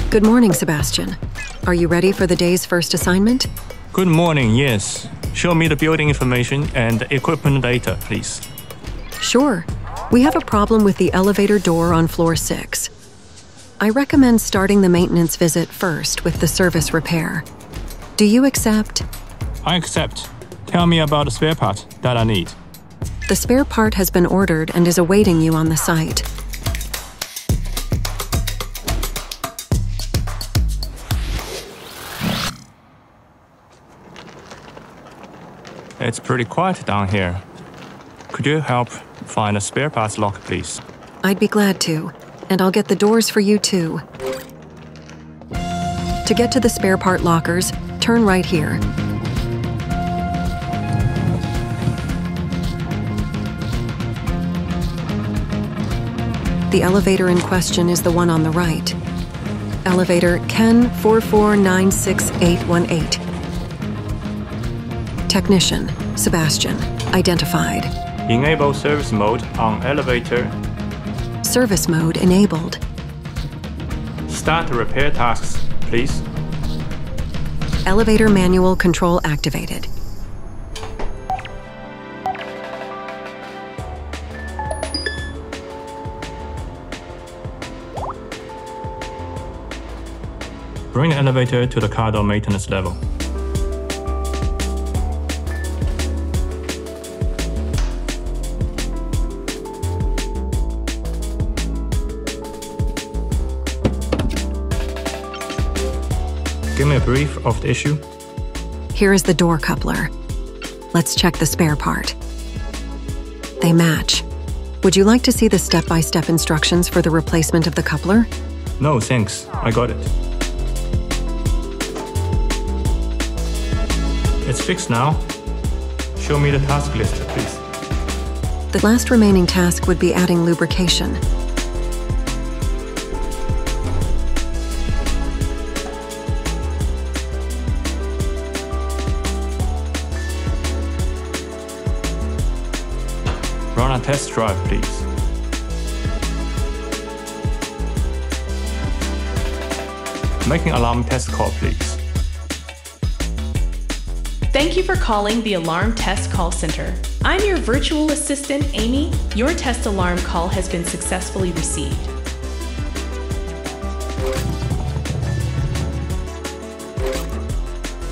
Good morning, Sebastian. Are you ready for the day's first assignment? Good morning, yes. Show me the building information and equipment data, please. Sure. We have a problem with the elevator door on floor 6. I recommend starting the maintenance visit first with the service repair. Do you accept? I accept. Tell me about the spare part that I need. The spare part has been ordered and is awaiting you on the site. It's pretty quiet down here. Could you help find a spare parts lock, please? I'd be glad to, and I'll get the doors for you too. To get to the spare part lockers, turn right here. The elevator in question is the one on the right. Elevator Ken 4496818. Technician, Sebastian, identified. Enable service mode on elevator. Service mode enabled. Start repair tasks, please. Elevator manual control activated. Bring the elevator to the car door maintenance level. Give me a brief of the issue. Here is the door coupler. Let's check the spare part. They match. Would you like to see the step-by-step instructions for the replacement of the coupler? No, thanks. I got it. It's fixed now. Show me the task list, please. The last remaining task would be adding lubrication. Run a test drive, please. Make an alarm test call, please. Thank you for calling the Alarm Test Call Center. I'm your virtual assistant, Amy. Your test alarm call has been successfully received.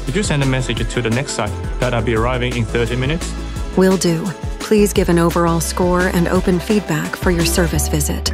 Did you send a message to the next site that I'll be arriving in 30 minutes? Will do. Please give an overall score and open feedback for your service visit.